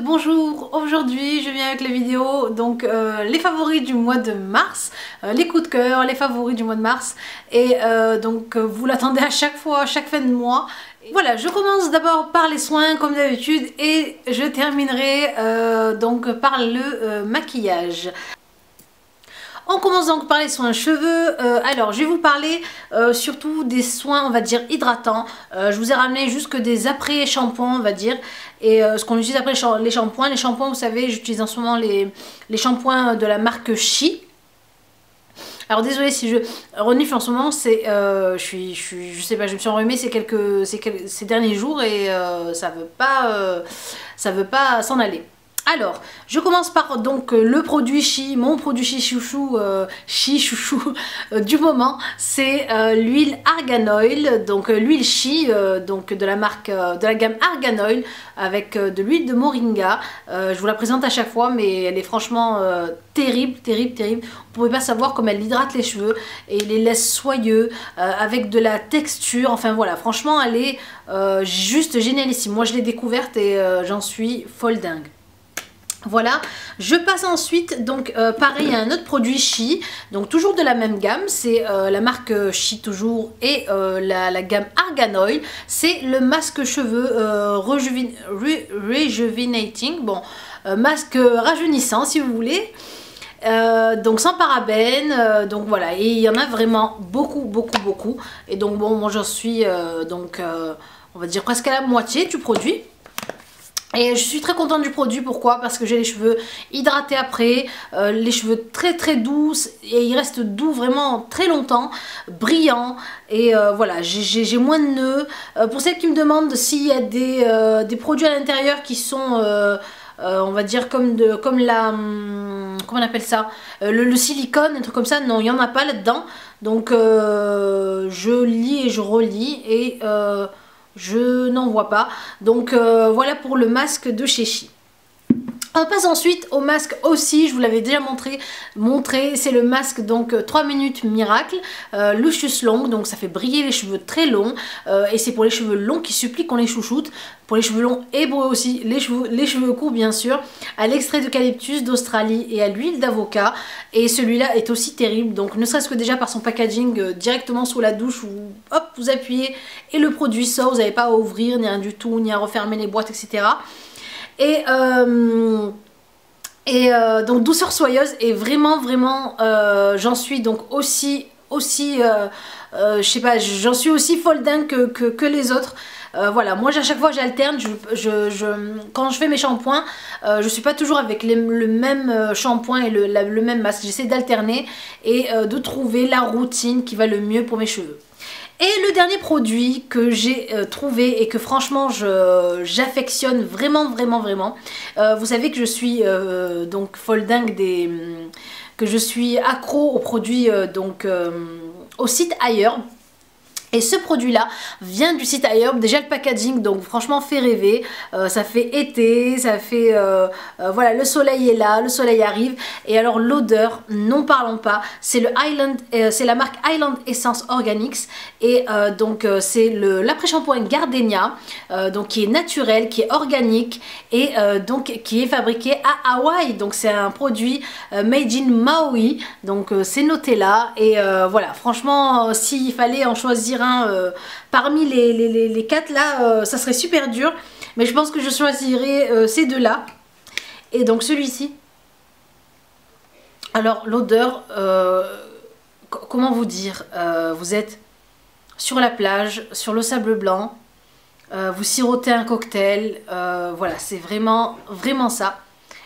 Bonjour, aujourd'hui je viens avec la vidéo donc les favoris du mois de mars, les coups de cœur, les favoris du mois de mars et donc vous l'attendez à chaque fois, à chaque fin de mois. Voilà, je commence d'abord par les soins comme d'habitude et je terminerai donc par le maquillage. On commence donc par les soins cheveux. Alors je vais vous parler surtout des soins on va dire hydratants. Je vous ai ramené jusque des après shampoings on va dire. Et ce qu'on utilise après les shampoings. Les shampoings vous savez j'utilise en ce moment les shampoings de la marque Chi. Alors désolé si je renifle en ce moment, c'est je sais pas, je me suis enrhumée ces derniers jours et ça veut pas s'en aller. Alors, je commence par donc le produit Chi, mon produit Chi chouchou, du moment, c'est l'huile Argan Oil, donc l'huile Chi, donc de la marque, de la gamme Argan Oil, avec de l'huile de moringa. Je vous la présente à chaque fois, mais elle est franchement terrible. Vous pouvez pas savoir comme elle hydrate les cheveux et les laisse soyeux, avec de la texture. Enfin voilà, franchement, elle est juste génialissime. Moi, je l'ai découverte et j'en suis folle dingue. Voilà, je passe ensuite donc pareil à un autre produit Chi, donc toujours de la même gamme, c'est la marque Chi toujours et la gamme Argan Oil, c'est le masque cheveux rejuvenating, bon masque rajeunissant si vous voulez. Donc sans parabènes, donc voilà, et il y en a vraiment beaucoup et donc bon moi j'en suis on va dire presque à la moitié du produit. Et je suis très contente du produit, pourquoi? Parce que j'ai les cheveux hydratés après, les cheveux très doux, et ils restent doux vraiment très longtemps, brillants, et voilà, j'ai moins de nœuds. Pour celles qui me demandent s'il y a des produits à l'intérieur qui sont, on va dire comme la, comment on appelle ça, le silicone, un truc comme ça, non, il n'y en a pas là-dedans. Donc je lis et je relis et... je n'en vois pas. Donc voilà pour le masque de chez Chi. On passe ensuite au masque aussi, je vous l'avais déjà montré, c'est le masque donc 3 minutes miracle, Lucious Long, donc ça fait briller les cheveux très longs, et c'est pour les cheveux longs qui supplient qu'on les chouchoute, pour les cheveux longs et pour aussi les cheveux courts bien sûr, à l'extrait d'eucalyptus d'Australie et à l'huile d'avocat, et celui-là est aussi terrible, donc ne serait-ce que déjà par son packaging directement sous la douche, où hop vous appuyez et le produit sort, vous n'avez pas à ouvrir ni rien du tout, ni à refermer les boîtes etc. Et donc douceur soyeuse et vraiment j'en suis donc aussi je sais pas, j'en suis aussi folle dingue que les autres. Voilà, moi à chaque fois j'alterne, quand je fais mes shampoings, je suis pas toujours avec le même shampoing et le même masque, j'essaie d'alterner et de trouver la routine qui va le mieux pour mes cheveux. Et le dernier produit que j'ai trouvé et que franchement j'affectionne vraiment, vous savez que je suis donc folle dingue que je suis accro aux produits au site Ailleurs. Et ce produit là vient du site Ailleurs, déjà le packaging donc franchement fait rêver, ça fait été, ça fait voilà, le soleil est là, le soleil arrive, et alors l'odeur, n'en parlons pas, c'est c'est la marque Highland Essence Organics, et donc c'est l'après-shampoing Gardenia, donc qui est naturel, qui est organique, et donc qui est fabriqué à Hawaï, donc c'est un produit made in Maui, donc c'est noté là, et voilà, franchement s'il fallait en choisir parmi les 4 là, ça serait super dur, mais je pense que je choisirais ces deux là. Et donc celui-ci, alors l'odeur, comment vous dire, vous êtes sur la plage, sur le sable blanc, vous sirotez un cocktail, voilà, c'est vraiment ça,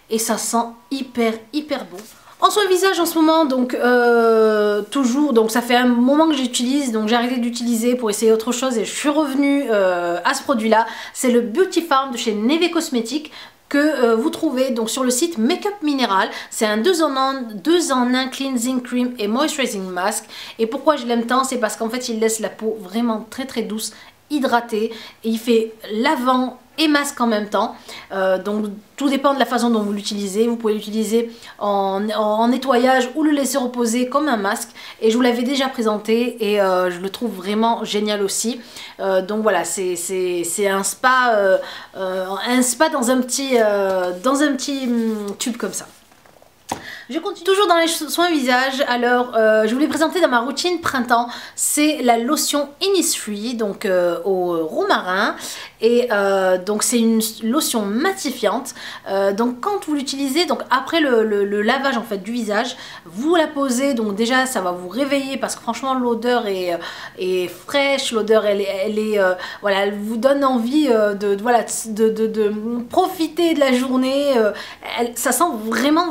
et ça sent hyper bon. En soin visage en ce moment, donc toujours, donc ça fait un moment que j'utilise, donc j'ai arrêté d'utiliser pour essayer autre chose et je suis revenue à ce produit là, c'est le Beauty Farm de chez Neve Cosmetics que vous trouvez donc sur le site Make-up Mineral. C'est un 2 en 1 cleansing cream et moisturizing mask, et pourquoi je l'aime tant, c'est parce qu'en fait il laisse la peau vraiment très douce hydraté et il fait lavant et masque en même temps. Donc tout dépend de la façon dont vous l'utilisez. Vous pouvez l'utiliser en nettoyage ou le laisser reposer comme un masque. Et je vous l'avais déjà présenté et je le trouve vraiment génial aussi. Donc voilà, c'est un spa dans un petit tube comme ça. Je continue toujours dans les soins visage. Alors je vous l'ai présenté dans ma routine printemps, c'est la lotion Innisfree, donc au romarin. Et donc c'est une lotion matifiante. Donc quand vous l'utilisez, donc après le lavage en fait du visage, vous la posez, donc déjà ça va vous réveiller parce que franchement l'odeur est fraîche, l'odeur voilà, elle vous donne envie de profiter de la journée. Ça sent vraiment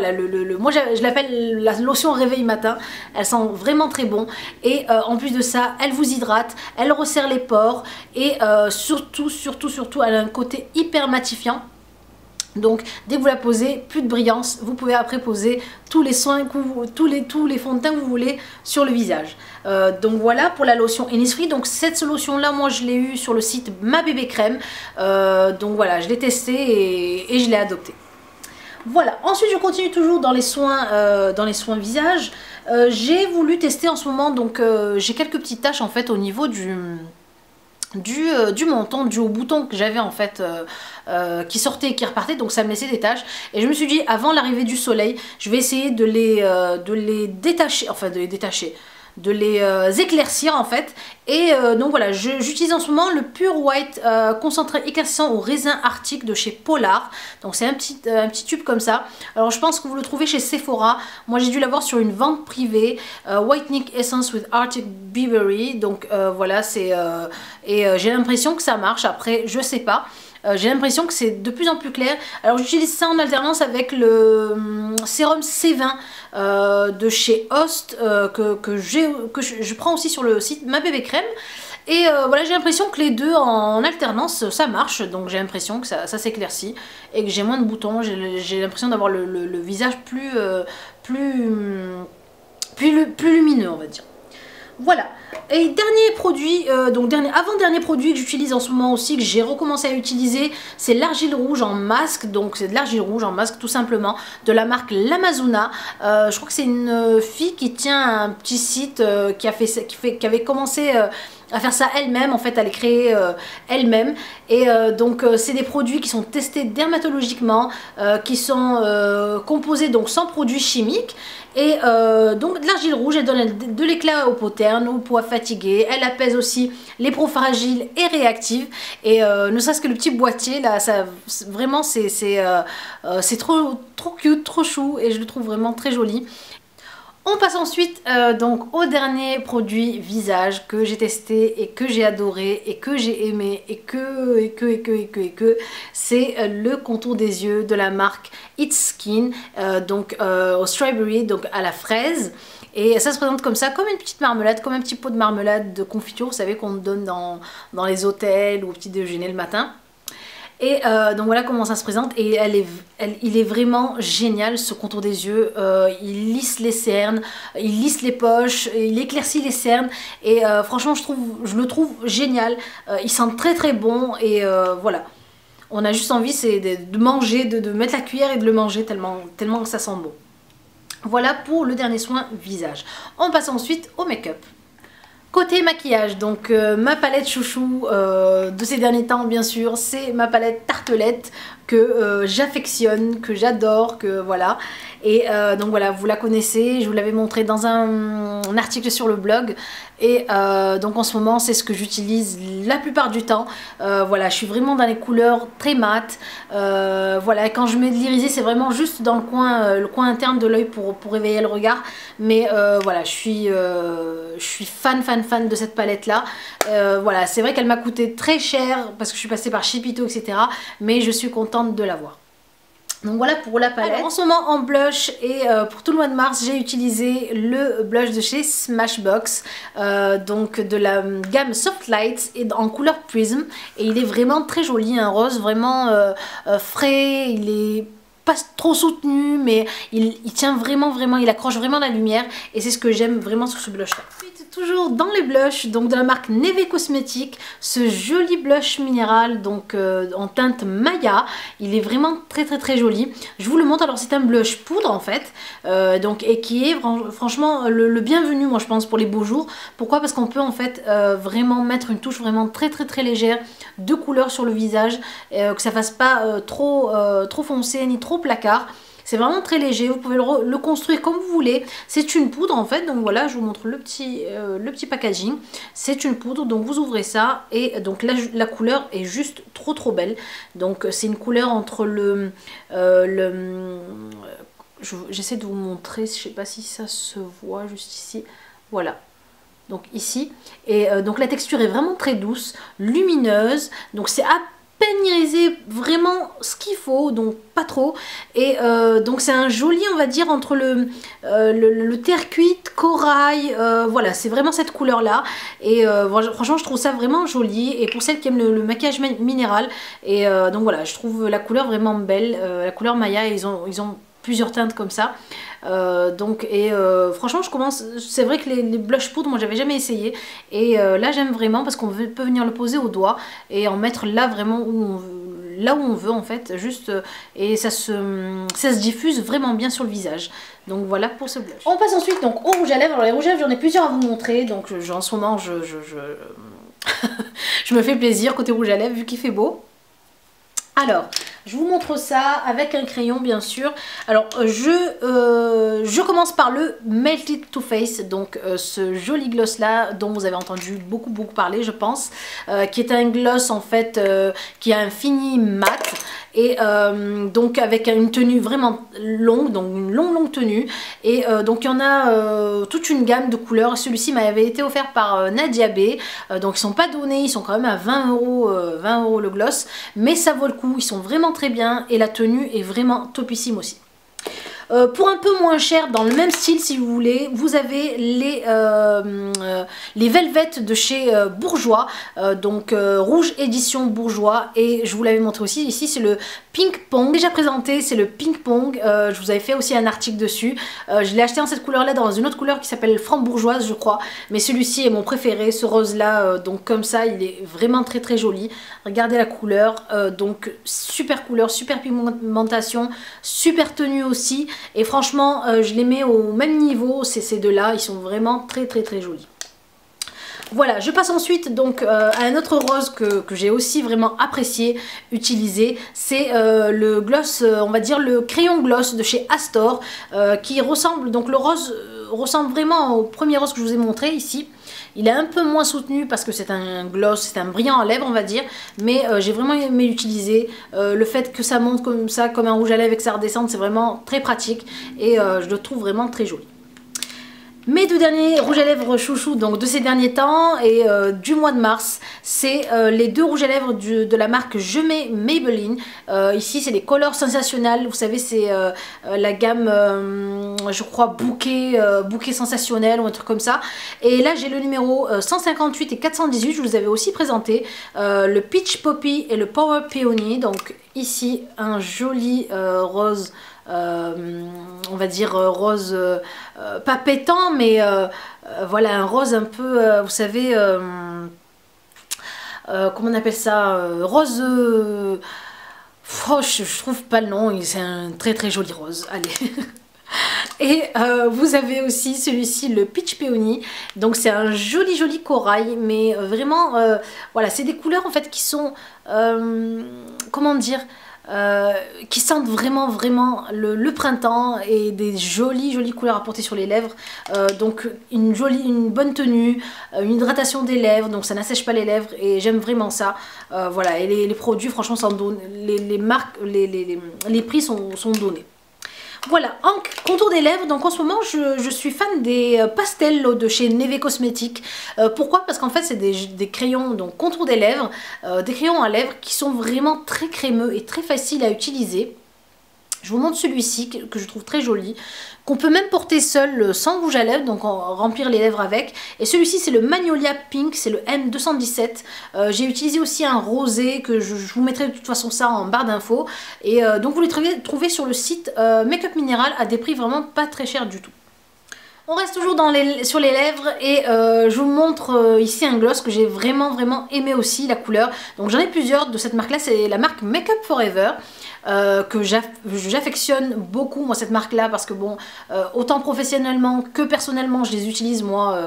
voilà, moi je l'appelle la lotion réveil matin. Elle sent vraiment très bon et en plus de ça elle vous hydrate, elle resserre les pores et surtout elle a un côté hyper matifiant. Donc dès que vous la posez, plus de brillance, vous pouvez après poser tous les soins, tous les fonds de teint que vous voulez sur le visage. Donc voilà pour la lotion Innisfree. Donc cette lotion là, moi je l'ai eu sur le site Ma Bébé Crème. Donc voilà, je l'ai testé et je l'ai adopté. Voilà, ensuite je continue toujours dans les soins visage. J'ai voulu tester en ce moment, donc j'ai quelques petites taches en fait au niveau du menton, du haut bouton que j'avais en fait qui sortait et qui repartait, donc ça me laissait des taches et je me suis dit avant l'arrivée du soleil je vais essayer de les détacher, enfin de les éclaircir en fait. Et donc voilà, j'utilise en ce moment le Pure White concentré éclaircissant au raisin arctique de chez Polar. Donc c'est un petit tube comme ça. Alors je pense que vous le trouvez chez Sephora. Moi j'ai dû l'avoir sur une vente privée. Whitening Essence with Arctic Beavery. Donc voilà, j'ai l'impression que ça marche. Après je sais pas. J'ai l'impression que c'est de plus en plus clair. Alors j'utilise ça en alternance avec le sérum C20 de chez Host que je prends aussi sur le site Ma Bébé Crème. Et voilà, j'ai l'impression que les deux en alternance ça marche. Donc j'ai l'impression que ça s'éclaircit et que j'ai moins de boutons. J'ai l'impression d'avoir le visage plus lumineux, on va dire. Voilà. Et dernier produit, avant-dernier produit que j'utilise en ce moment aussi, que j'ai recommencé à utiliser, c'est l'argile rouge en masque. Donc c'est de l'argile rouge en masque tout simplement, de la marque L'Amazona. Je crois que c'est une fille qui tient un petit site qui avait commencé à faire ça elle-même, en fait elle est créée elle-même. Et donc c'est des produits qui sont testés dermatologiquement, qui sont composés donc sans produits chimiques. Et donc de l'argile rouge, elle donne de l'éclat aux peaux ternes, aux peaux fatiguées, elle apaise aussi les peaux fragiles et réactives. Et ne serait-ce que le petit boîtier là, ça vraiment c'est trop cute, trop chou et je le trouve vraiment très joli. On passe ensuite donc au dernier produit visage que j'ai testé et que j'ai adoré et que j'ai aimé et que c'est le contour des yeux de la marque It's Skin, donc au strawberry, donc à la fraise. Et ça se présente comme ça, comme une petite marmelade, comme un petit pot de marmelade de confiture, vous savez qu'on donne dans les hôtels ou au petit déjeuner le matin. Et donc voilà comment ça se présente et il est vraiment génial ce contour des yeux. Il lisse les cernes, il lisse les poches, il éclaircit les cernes et franchement je le trouve génial. Il sent très très bon et voilà. On a juste envie de manger, de mettre la cuillère et de le manger tellement ça sent bon. Voilà pour le dernier soin visage. On passe ensuite au make-up. Côté maquillage, donc ma palette chouchou de ces derniers temps bien sûr, c'est ma palette Tartelette que j'affectionne, que j'adore, que voilà. Et donc voilà, vous la connaissez, je vous l'avais montré dans un article sur le blog. Et donc en ce moment c'est ce que j'utilise la plupart du temps. Voilà, je suis vraiment dans les couleurs très mat. Voilà, quand je mets de l'irisé c'est vraiment juste dans le coin interne de l'œil pour réveiller le regard. Mais voilà, je suis fan de cette palette là. Voilà, c'est vrai qu'elle m'a coûté très cher parce que je suis passée par Shipito etc. Mais je suis contente de l'avoir. Donc voilà pour la palette. Alors, en ce moment en blush et pour tout le mois de mars j'ai utilisé le blush de chez Smashbox, donc de la gamme Soft Lights et en couleur Prism et il est vraiment très joli, un rose vraiment frais, il est pas trop soutenu mais il tient vraiment, il accroche vraiment la lumière et c'est ce que j'aime vraiment sur ce blush là. toujours dans les blushs, donc de la marque Neve Cosmetics, ce joli blush minéral donc en teinte Maya. Il est vraiment très joli. Je vous le montre. Alors c'est un blush poudre en fait, donc et qui est franchement le bienvenu, moi je pense, pour les beaux jours. Pourquoi? Parce qu'on peut en fait vraiment mettre une touche vraiment très légère de couleur sur le visage, que ça fasse pas trop foncé ni trop placard. C'est vraiment très léger, vous pouvez le construire comme vous voulez. C'est une poudre en fait, donc voilà, je vous montre le petit packaging. C'est une poudre, donc vous ouvrez ça et donc la couleur est juste trop belle. Donc c'est une couleur entre j'essaie de vous montrer, je sais pas si ça se voit juste ici, voilà. Donc ici, et donc la texture est vraiment très douce, lumineuse, donc c'est à peine irisé, vraiment ce qu'il faut, donc pas trop. Et donc c'est un joli, on va dire, entre le terre cuite, corail, voilà, c'est vraiment cette couleur là. Et franchement je trouve ça vraiment joli, et pour celles qui aiment le maquillage minéral, et donc voilà, je trouve la couleur vraiment belle, la couleur Maya, ils ont plusieurs teintes comme ça. Franchement je commence, c'est vrai que les blush poudre moi j'avais jamais essayé, et là j'aime vraiment parce qu'on peut venir le poser au doigt et en mettre là vraiment où on veut en fait, juste et ça se diffuse vraiment bien sur le visage. Donc voilà pour ce blush. On passe ensuite donc au rouge à lèvres. Alors les rouges à lèvres, j'en ai plusieurs à vous montrer, donc en ce moment je me fais plaisir côté rouge à lèvres vu qu'il fait beau. Alors, je vous montre ça avec un crayon bien sûr. Alors, je commence par le Melted Too Faced, donc ce joli gloss là dont vous avez entendu beaucoup parler je pense, qui est un gloss en fait qui a un fini mat, et donc avec une tenue vraiment longue, donc une longue tenue, et donc il y en a toute une gamme de couleurs. Celui-ci m'avait été offert par Nadia B, donc ils sont pas donnés, ils sont quand même à 20 € le gloss, mais ça vaut le coup, ils sont vraiment très bien et la tenue est vraiment topissime aussi. Pour un peu moins cher, dans le même style si vous voulez, vous avez les Velvet de chez Bourjois, donc rouge édition Bourjois, et je vous l'avais montré aussi ici, c'est le Pink Pong. Déjà présenté, c'est le Pink Pong, je vous avais fait aussi un article dessus. Je l'ai acheté en cette couleur là, dans une autre couleur qui s'appelle Frambourgeoise je crois, mais celui-ci est mon préféré, ce rose là, donc comme ça il est vraiment très joli. Regardez la couleur, donc super couleur, super pigmentation, super tenue aussi. Et franchement, je les mets au même niveau, ces deux-là, ils sont vraiment très jolis. Voilà, je passe ensuite donc à un autre rose que j'ai aussi vraiment apprécié utiliser. C'est le gloss, on va dire le crayon gloss de chez Astor, qui ressemble, donc le rose ressemble vraiment au premier rose que je vous ai montré ici. Il est un peu moins soutenu parce que c'est un gloss, c'est un brillant à lèvres on va dire, mais j'ai vraiment aimé l'utiliser. Le fait que ça monte comme ça, comme un rouge à lèvres et que ça redescende, c'est vraiment très pratique, et je le trouve vraiment très joli. Mes deux derniers rouges à lèvres chouchou donc de ces derniers temps et du mois de mars, c'est les deux rouges à lèvres de la marque Je Mets Maybelline. Ici c'est les Colors Sensationnels, vous savez c'est la gamme je crois bouquet sensationnel ou un truc comme ça. Et là j'ai le numéro 158 et 418, je vous avais aussi présenté le Peach Poppy et le Power Peony. Donc ici un joli rose, on va dire rose pas pétant, mais voilà, un rose un peu vous savez comment on appelle ça, rose oh, je trouve pas le nom, c'est un très joli rose. Allez. Et vous avez aussi celui-ci, le Peach Peony, donc c'est un joli corail, mais vraiment voilà, c'est des couleurs en fait qui sont comment dire, qui sentent vraiment le printemps, et des jolies couleurs à porter sur les lèvres. Donc une bonne tenue, une hydratation des lèvres, donc ça n'assèche pas les lèvres, et j'aime vraiment ça. Voilà, et les produits franchement sont donnés, les marques, les prix sont donnés. Voilà, en contour des lèvres, donc en ce moment je suis fan des pastels de chez Neve Cosmetics. Pourquoi? Parce qu'en fait c'est des crayons, donc contour des lèvres, des crayons à lèvres qui sont vraiment très crémeux et très faciles à utiliser. Je vous montre celui-ci que je trouve très joli, qu'on peut même porter seul sans rouge à lèvres, donc remplir les lèvres avec. Et celui-ci c'est le Magnolia Pink, c'est le M217. J'ai utilisé aussi un rosé que je vous mettrai de toute façon ça en barre d'infos. Et donc vous les trouvez sur le site Make Up Minéral à des prix vraiment pas très chers du tout. On reste toujours sur les lèvres et je vous montre ici un gloss que j'ai vraiment aimé aussi, la couleur. Donc j'en ai plusieurs de cette marque là, c'est la marque Make Up Forever. Que j'affectionne beaucoup moi cette marque là, parce que bon, autant professionnellement que personnellement je les utilise moi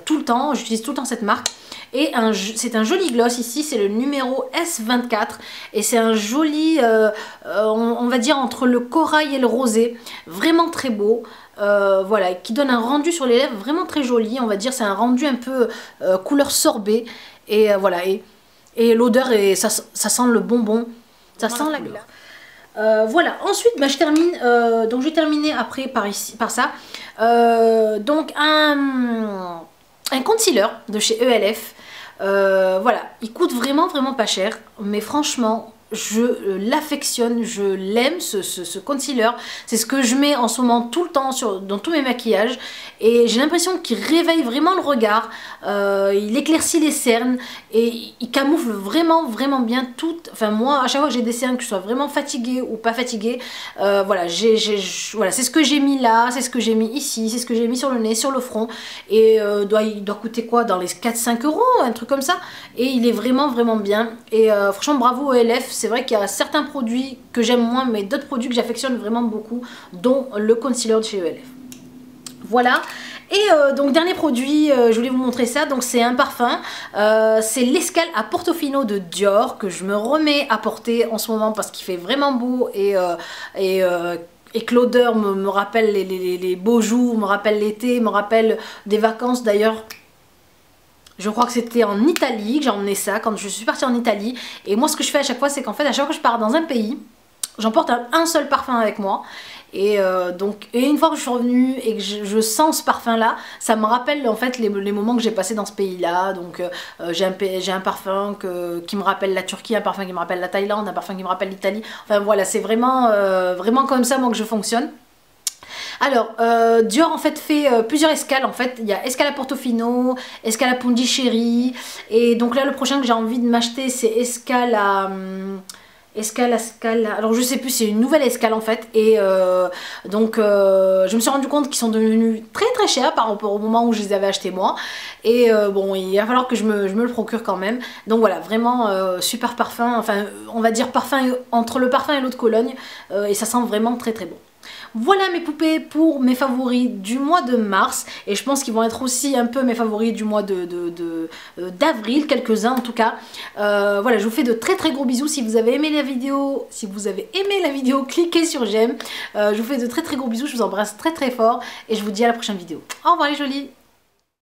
tout le temps, j'utilise tout le temps cette marque. Et c'est un joli gloss ici, c'est le numéro S24 et c'est un joli, on va dire entre le corail et le rosé, vraiment très beau. Voilà, qui donne un rendu sur les lèvres vraiment très joli, on va dire, c'est un rendu un peu couleur sorbet. Et voilà, et l'odeur, ça sent le bonbon, ça sent la glace. Voilà, ensuite bah, je termine, donc je vais terminer après par ça. Donc un concealer de chez ELF. Voilà, il coûte vraiment pas cher, mais franchement je l'affectionne, je l'aime ce concealer. C'est ce que je mets en ce moment tout le temps dans tous mes maquillages et j'ai l'impression qu'il réveille vraiment le regard, il éclaircit les cernes et il camoufle vraiment bien tout. Enfin moi à chaque fois que j'ai des cernes, que je sois vraiment fatiguée ou pas fatiguée, voilà, voilà, c'est ce que j'ai mis là, c'est ce que j'ai mis ici, c'est ce que j'ai mis sur le nez, sur le front, et il doit coûter quoi, dans les 4-5 euros, un truc comme ça, et il est vraiment bien. Et franchement bravo ELF. C'est vrai qu'il y a certains produits que j'aime moins, mais d'autres produits que j'affectionne vraiment beaucoup, dont le concealer de chez ELF. Voilà. Et donc dernier produit, je voulais vous montrer ça, donc c'est un parfum, c'est l'Escale à Portofino de Dior, que je me remets à porter en ce moment parce qu'il fait vraiment beau et que l'odeur me rappelle les beaux jours, me rappelle l'été, me rappelle des vacances. D'ailleurs, je crois que c'était en Italie que j'ai emmené ça, quand je suis partie en Italie. Et moi ce que je fais à chaque fois, c'est qu'en fait à chaque fois que je pars dans un pays, j'emporte un seul parfum avec moi. Et une fois que je suis revenue et que je sens ce parfum là, ça me rappelle en fait les moments que j'ai passés dans ce pays là. Donc j'ai un parfum qui me rappelle la Turquie, un parfum qui me rappelle la Thaïlande, un parfum qui me rappelle l'Italie. Enfin voilà, c'est vraiment comme ça moi que je fonctionne. Alors, Dior en fait plusieurs escales en fait. Il y a Escale à Portofino, Escale à Pondichéry. Et donc là, le prochain que j'ai envie de m'acheter, c'est Escale à... Escale. Alors je sais plus, c'est une nouvelle escale en fait. Et je me suis rendu compte qu'ils sont devenus très chers par rapport au moment où je les avais achetés moi. Et bon, il va falloir que je me le procure quand même. Donc voilà, vraiment super parfum. Enfin, on va dire parfum entre le parfum et l'eau de Cologne. Et ça sent vraiment très bon. Voilà mes poupées pour mes favoris du mois de mars, et je pense qu'ils vont être aussi un peu mes favoris du mois d'avril, quelques-uns en tout cas. Voilà, je vous fais de très gros bisous. Si vous avez aimé la vidéo, cliquez sur j'aime. Je vous fais de très gros bisous, je vous embrasse très fort et je vous dis à la prochaine vidéo. Au revoir les jolies.